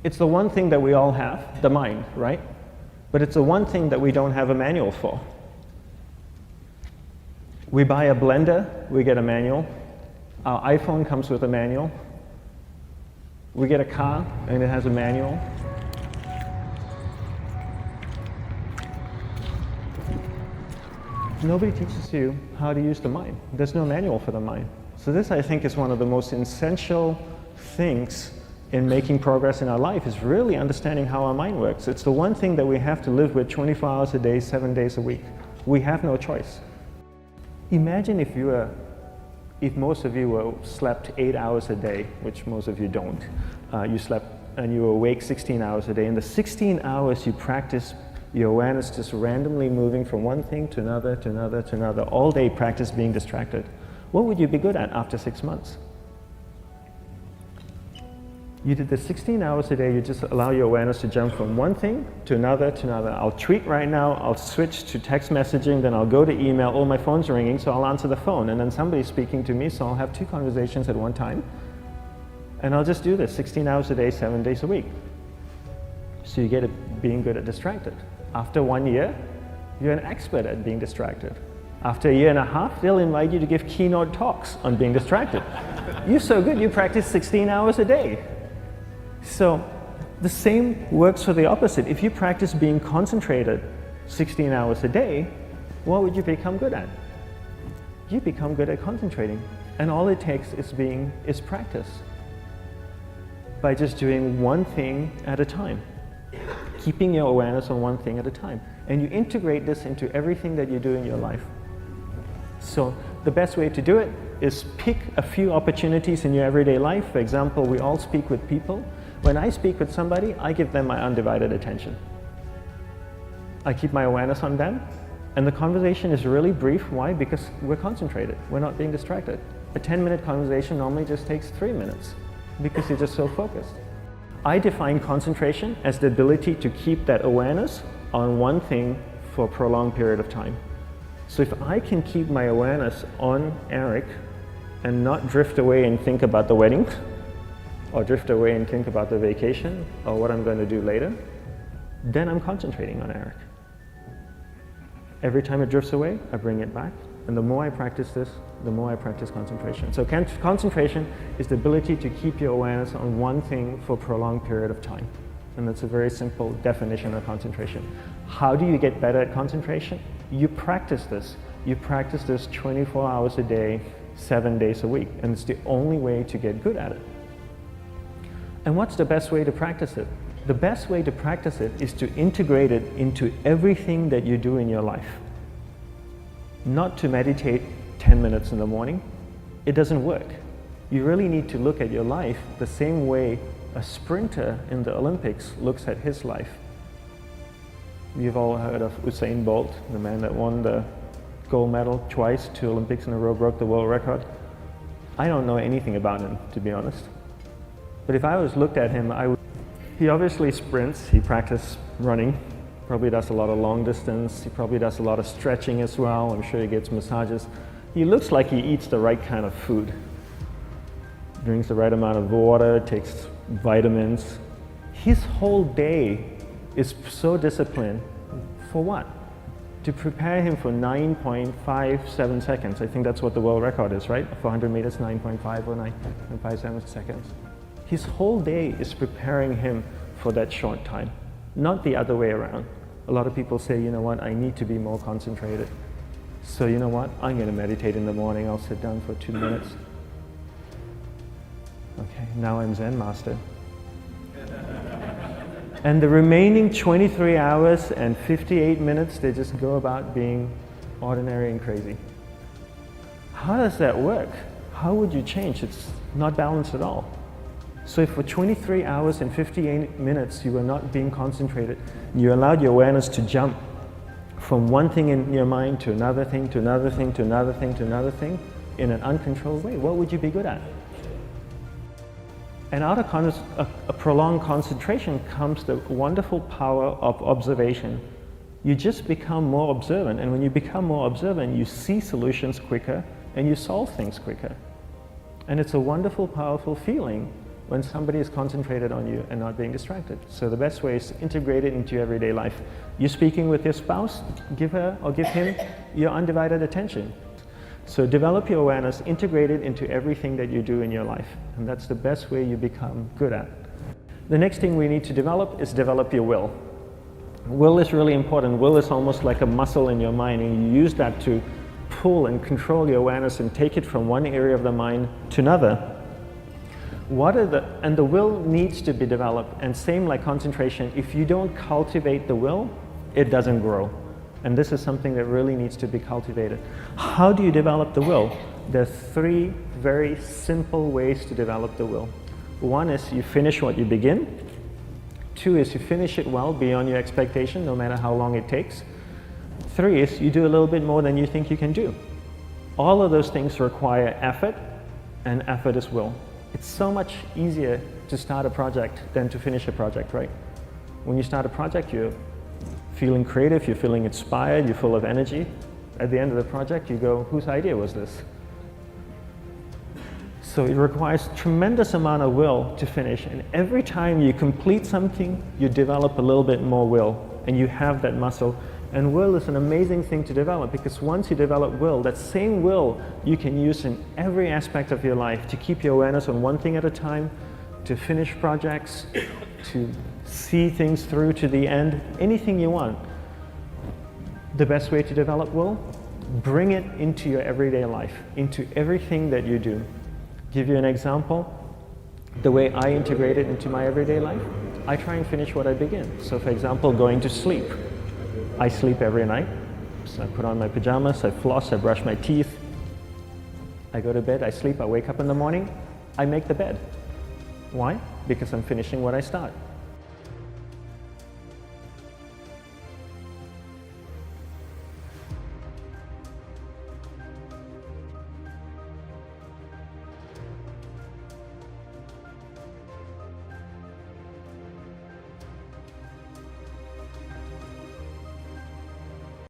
It's the one thing that we all have, the mind, right? But it's the one thing that we don't have a manual for. We buy a blender, we get a manual. Our iPhone comes with a manual. We get a car and it has a manual. Nobody teaches you how to use the mind. There's no manual for the mind. So this, I think, is one of the most essential things in making progress in our life, is really understanding how our mind works. It's the one thing that we have to live with 24 hours a day, 7 days a week. We have no choice. Imagine if most of you slept 8 hours a day, which most of you don't. You slept and you were awake 16 hours a day. In the 16 hours you practice your awareness just randomly moving from one thing to another, to another, to another, all day practice being distracted. What would you be good at after 6 months? You did the 16 hours a day, you just allow your awareness to jump from one thing to another, to another. I'll tweet right now, I'll switch to text messaging, then I'll go to email, oh, my phone's ringing, so I'll answer the phone, and then somebody's speaking to me, so I'll have 2 conversations at one time. And I'll just do this 16 hours a day, 7 days a week. So you get it being good at distracted. After 1 year, you're an expert at being distracted. After a year and a half, they'll invite you to give keynote talks on being distracted. You're so good, you practice 16 hours a day. So the same works for the opposite. If you practice being concentrated 16 hours a day, what would you become good at? You become good at concentrating. And all it takes is practice. By just doing one thing at a time. Keeping your awareness on one thing at a time. And you integrate this into everything that you do in your life. So the best way to do it is pick a few opportunities in your everyday life. For example, we all speak with people. When I speak with somebody, I give them my undivided attention. I keep my awareness on them, and the conversation is really brief. Why? Because we're concentrated. We're not being distracted. A 10-minute conversation normally just takes 3 minutes because you're just so focused. I define concentration as the ability to keep that awareness on one thing for a prolonged period of time. So if I can keep my awareness on Eric and not drift away and think about the wedding, or drift away and think about the vacation, or what I'm going to do later, then I'm concentrating on Eric. Every time it drifts away, I bring it back. And the more I practice this, the more I practice concentration. So concentration is the ability to keep your awareness on one thing for a prolonged period of time. And that's a very simple definition of concentration. How do you get better at concentration? You practice this. You practice this 24 hours a day, 7 days a week. And it's the only way to get good at it. And what's the best way to practice it? The best way to practice it is to integrate it into everything that you do in your life. Not to meditate 10 minutes in the morning. It doesn't work. You really need to look at your life the same way a sprinter in the Olympics looks at his life. You've all heard of Usain Bolt, the man that won the gold medal twice, 2 Olympics in a row, broke the world record. I don't know anything about him, to be honest. But if I was looked at him, he obviously sprints, he practices running, probably does a lot of long distance, he probably does a lot of stretching as well, I'm sure he gets massages. He looks like he eats the right kind of food. Drinks the right amount of water, takes vitamins. His whole day is so disciplined. For what? To prepare him for 9.57 seconds. I think that's what the world record is, right? For 100 meters, 9.5 or 9.57 seconds. His whole day is preparing him for that short time, not the other way around. A lot of people say, you know what, I need to be more concentrated. So you know what, I'm going to meditate in the morning, I'll sit down for 2 minutes. Okay, now I'm Zen master. And the remaining 23 hours and 58 minutes, they just go about being ordinary and crazy. How does that work? How would you change? It's not balanced at all. So if for 23 hours and 58 minutes you were not being concentrated, you allowed your awareness to jump from one thing in your mind to another thing, to another thing, to another thing, to another thing, in an uncontrolled way, what would you be good at? And out of a prolonged concentration comes the wonderful power of observation. You just become more observant, and when you become more observant, you see solutions quicker and you solve things quicker. And it's a wonderful, powerful feeling when somebody is concentrated on you and not being distracted. So the best way is to integrate it into your everyday life. You're speaking with your spouse, give her or give him your undivided attention. So develop your awareness, integrate it into everything that you do in your life. And that's the best way you become good at. The next thing we need to develop is develop your will. Will is really important. Will is almost like a muscle in your mind, and you use that to pull and control your awareness and take it from one area of the mind to another. And the will needs to be developed, and same like concentration, if you don't cultivate the will, it doesn't grow. And this is something that really needs to be cultivated. How do you develop the will? There's 3 very simple ways to develop the will. 1 is you finish what you begin. 2 is you finish it well beyond your expectation, no matter how long it takes. 3 is you do a little bit more than you think you can do. All of those things require effort, and effort is will. It's so much easier to start a project than to finish a project, right? When you start a project, you're feeling creative, you're feeling inspired, you're full of energy. At the end of the project, you go, whose idea was this? So it requires tremendous amount of will to finish, and every time you complete something, you develop a little bit more will, and you have that muscle. And will is an amazing thing to develop, because once you develop will, that same will you can use in every aspect of your life to keep your awareness on one thing at a time, to finish projects, to see things through to the end, anything you want. The best way to develop will? Bring it into your everyday life, into everything that you do. Give you an example. The way I integrate it into my everyday life, I try and finish what I begin. So for example, going to sleep. I sleep every night. So I put on my pajamas, I floss, I brush my teeth. I go to bed, I sleep, I wake up in the morning, I make the bed. Why? Because I'm finishing what I start.